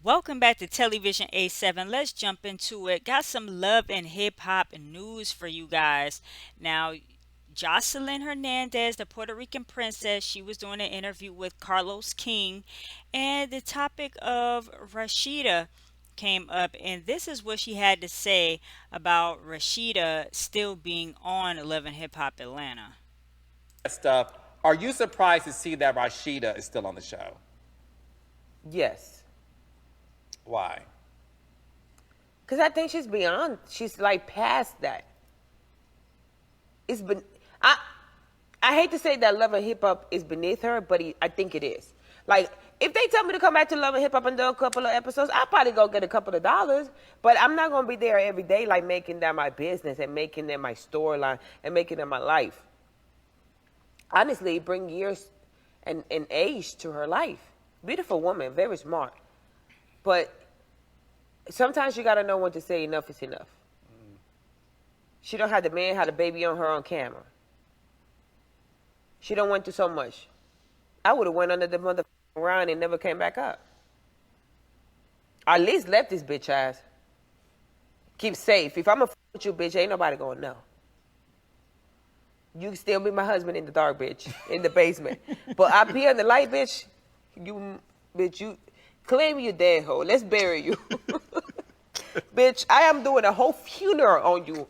Welcome back to Television A7. Let's jump into it. Got some love and hip hop news for you guys. Now, Jocelyn Hernandez, the Puerto Rican princess, she was doing an interview with Carlos King, and the topic of Rashida came up, and this is what she had to say about Rashida still being on Love and Hip Hop Atlanta. Stuff. Are you surprised to see that Rasheeda is still on the show? Yes, Why? because I think she's beyond. She's like past that. It's been. I I hate to say that Love and Hip Hop is beneath her, but I think it is. Like, if they tell me to come back to Love and Hip Hop and do a couple of episodes, I'll probably go get a couple of dollars. But I'm not gonna be there every day, like making that my business and making that my storyline and making that my life. Honestly, it bring years and age to her life. Beautiful woman, very smart. But sometimes you gotta know when to say enough is enough. She don't have the man had a baby on her on camera. She don't went through so much. I would have went under the mother ground and never came back up. At least left this bitch ass. Keep safe. If I'm a with you, bitch, ain't nobody gonna know. You can still be my husband in the dark, bitch, in the basement. But up here in the light, bitch, you claim you dead, hoe. Let's bury you. Bitch, I am doing a whole funeral on you,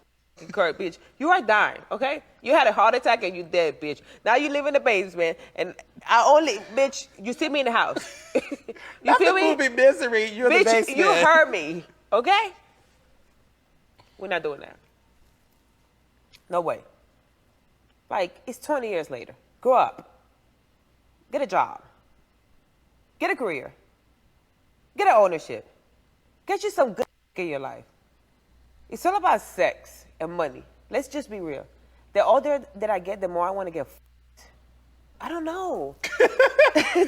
Kurt, bitch. You are dying, okay? You had a heart attack and you dead, bitch. Now you live in the basement, and I only, bitch, you see me in the house. You Not feel the me? movie Misery. You're in the Bitch, basement. you heard me, okay? We're not doing that. No way. Like, it's 20 years later. Grow up. Get a job. Get a career. Get an ownership. Get you some good in your life. It's all about sex and money. Let's just be real. The older that I get, the more I want to get. I don't know.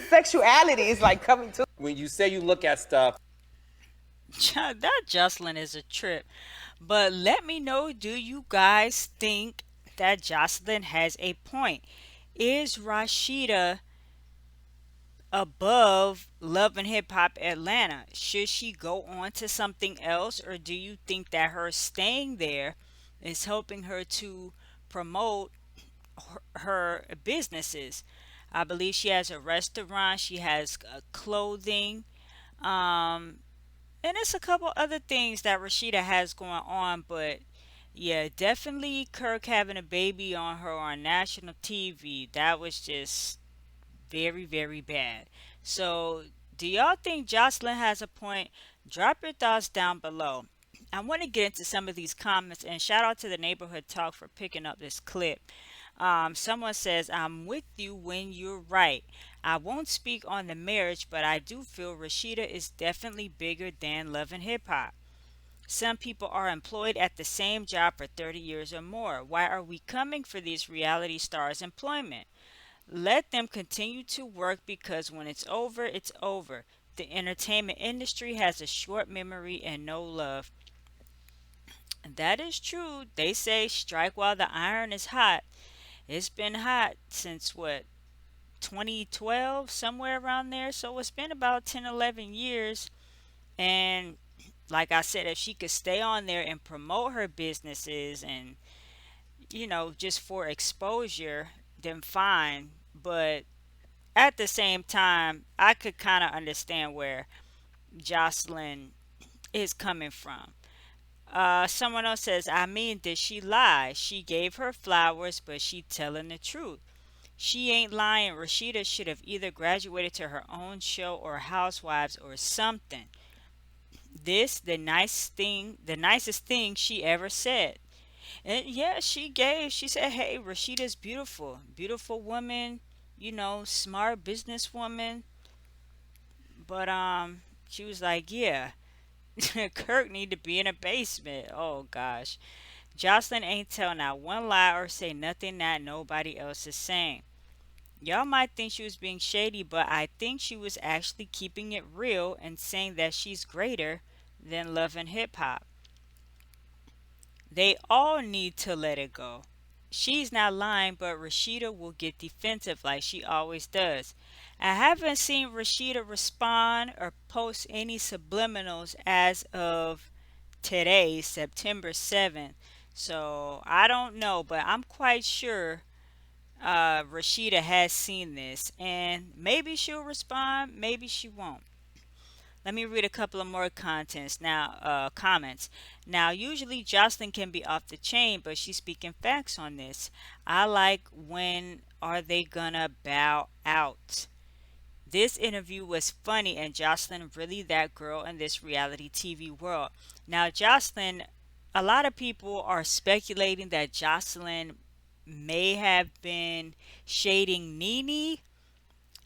Sexuality is like coming to. When you say you look at stuff, That Jocelyn is a trip. But let me know, do you guys think that Jocelyn has a point? Is Rashida above Love and Hip Hop Atlanta? Should she go on to something else, or do you think that her staying there is helping her to promote her businesses? I believe she has a restaurant, she has clothing, um, and it's a couple other things that Rashida has going on, but yeah, definitely Kirk having a baby on her on national TV. That was just very, very bad. So, do y'all think Jocelyn has a point? Drop your thoughts down below. I want to get into some of these comments, and shout out to the neighborhood talk for picking up this clip. Someone says, I'm with you when you're right. I won't speak on the marriage, but I do feel Rashida is definitely bigger than Love and Hip Hop. Some people are employed at the same job for 30 years or more. Why are we coming for these reality stars' employment? Let them continue to work because when it's over, it's over. The entertainment industry has a short memory and no love. That is true. They say strike while the iron is hot. It's been hot since what, 2012, somewhere around there. So it's been about 10, 11 years. And like I said, if she could stay on there and promote her businesses and, just for exposure, then fine. But at the same time, I could kind of understand where Jocelyn is coming from. Someone else says, I mean, did she lie? She gave her flowers, but she telling the truth. She ain't lying. Rashida should have either graduated to her own show or Housewives or something. This the nicest thing she ever said. And yeah, she said, hey, Rashida's beautiful. Beautiful woman, smart businesswoman. But she was like, yeah, Kirk need to be in a basement. Oh gosh. Jocelyn ain't tell not one lie or say nothing that nobody else is saying. Y'all might think she was being shady, but I think she was actually keeping it real and saying that she's greater than Love and Hip Hop. They all need to let it go. she's not lying, but Rasheeda will get defensive like she always does. I haven't seen Rasheeda respond or post any subliminals as of today, September 7th. So I don't know, but I'm quite sure Rasheeda has seen this, and maybe she'll respond, maybe she won't. Let me read a couple of more comments. Now, usually Jocelyn can be off the chain, but she's speaking facts on this. I like when are they gonna bow out? This interview was funny, and Jocelyn really that girl in this reality TV world. Now, Jocelyn, a lot of people are speculating that Jocelyn may have been shading Nene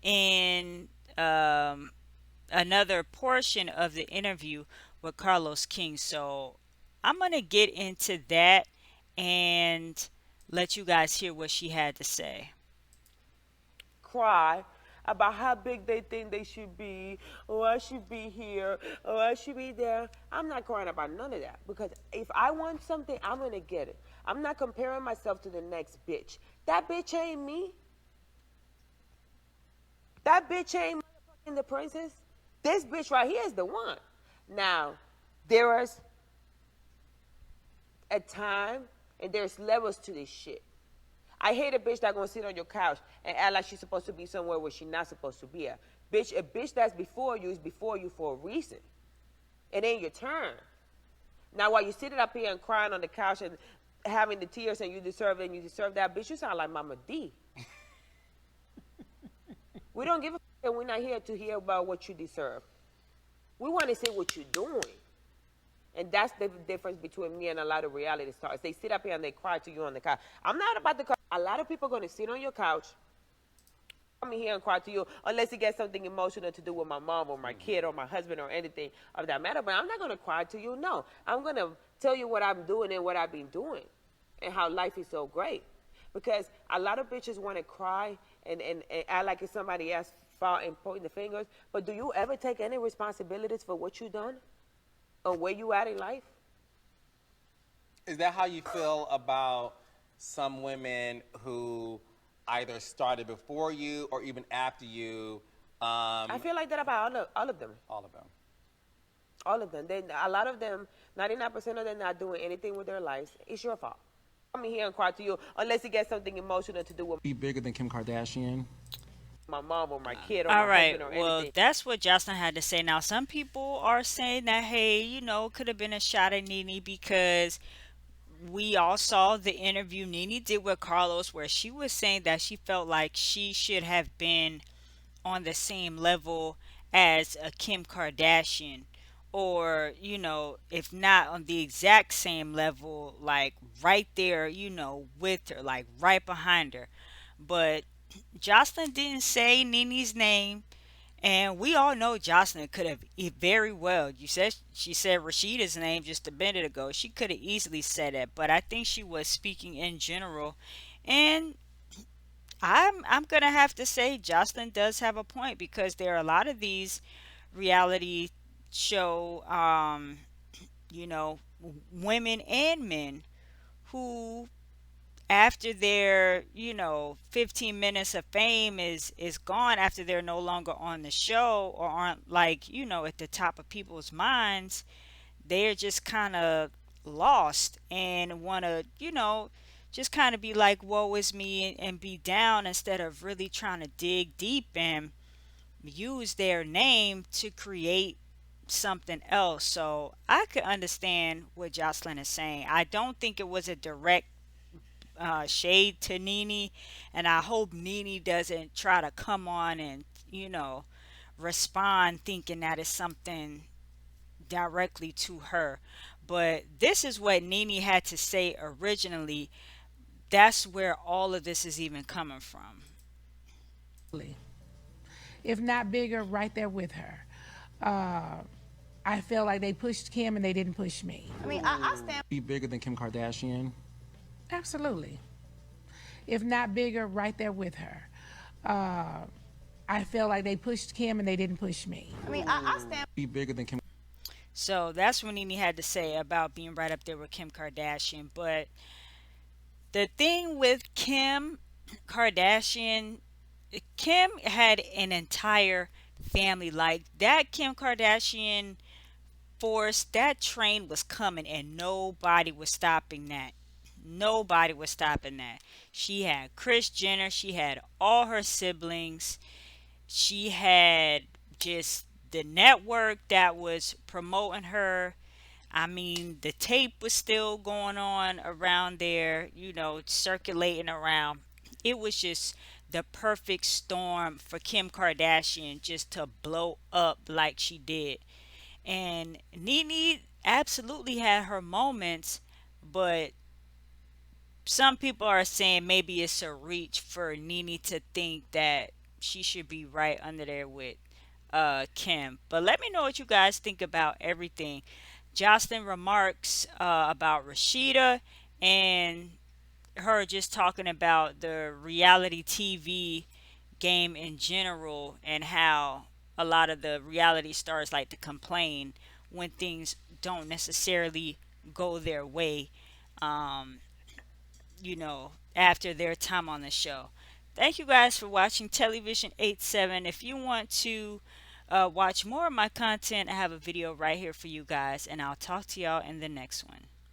in another portion of the interview with Carlos King. So I'm going to get into that and let you guys hear what she had to say. Cry about how big they think they should be, or I should be here, or I should be there. I'm not crying about none of that because if I want something, I'm gonna get it. I'm not comparing myself to the next bitch. That bitch ain't me. That bitch ain't motherfucking the princess. This bitch right here is the one. Now, there is a time and there's levels to this shit. I hate a bitch that gonna sit on your couch and act like she's supposed to be somewhere where she's not supposed to be at. Bitch, a bitch that's before you is before you for a reason. It ain't your turn. Now, while you sitting up here and crying on the couch and having the tears and you deserve it and you deserve that, bitch, you sound like Mama D. We don't give a fuck and we're not here to hear about what you deserve. We want to see what you're doing. And that's the difference between me and a lot of reality stars. They sit up here and they cry to you on the couch. I'm not about to cry. A lot of people are going to sit on your couch, come in here and cry to you unless it gets something emotional to do with my mom or my kid or my husband or anything of that matter. But I'm not going to cry to you. No. I'm going to tell you what I'm doing and what I've been doing and how life is so great. Because a lot of bitches want to cry and act like it's somebody else fault and pointing the fingers. But do you ever take any responsibilities for what you done or where you at in life? Is that how you feel about some women who either started before you or even after you? I feel like that about all of them. All of them. All of them. A lot of them, 99% of them not doing anything with their lives. It's your fault. Come in here and cry to you unless it gets something emotional to do with Be bigger than Kim Kardashian. my mom or my kid or All my right. husband or Well, anything. that's what Jocelyn had to say. Now, some people are saying that, hey, could have been a shot at Nene because we all saw the interview Nene did with Carlos where she was saying that she felt like she should have been on the same level as a Kim Kardashian, or if not on the exact same level, like right there, with her, like right behind her. But Jocelyn didn't say Nene's name, and we all know Jocelyn could have very well. She said Rasheeda's name just a minute ago. She could have easily said it, but I think she was speaking in general. And I'm gonna have to say Jocelyn does have a point because there are a lot of these reality show, you know, women and men who, after their 15 minutes of fame is gone, after they're no longer on the show or aren't, like, at the top of people's minds, they're just kind of lost and want to just kind of be like, woe is me, and be down instead of really trying to dig deep and use their name to create something else. So I could understand what Jocelyn is saying. I don't think it was a direct shade to Nene, and I hope Nene doesn't try to come on and respond thinking that it's something directly to her. But this is what Nene had to say originally. That's where all of this is even coming from. If not bigger, right there with her. Uh, I feel like they pushed Kim and they didn't push me. I stand. Be bigger than Kim Kardashian. Absolutely. If not bigger, right there with her. I feel like they pushed Kim and they didn't push me. I stand. Be bigger than Kim. So that's what Nene had to say about being right up there with Kim Kardashian. But The thing with Kim Kardashian, Kim had an entire family. Like that Kim Kardashian force, that train was coming and nobody was stopping that. Nobody was stopping that. She had Kris Jenner, she had all her siblings, she had just the network that was promoting her. I mean, the tape was still going on around there, circulating around. It was just the perfect storm for Kim Kardashian just to blow up like she did. And Nene absolutely had her moments, but some people are saying maybe it's a reach for Nene to think that she should be right under there with Kim. But let me know what you guys think about everything. Jocelyn remarks about Rasheeda and her just talking about the reality TV game in general and how a lot of the reality stars like to complain when things don't necessarily go their way, um, after their time on the show. Thank you guys for watching Television 87. If you want to watch more of my content, I have a video right here for you guys, and I'll talk to y'all in the next one.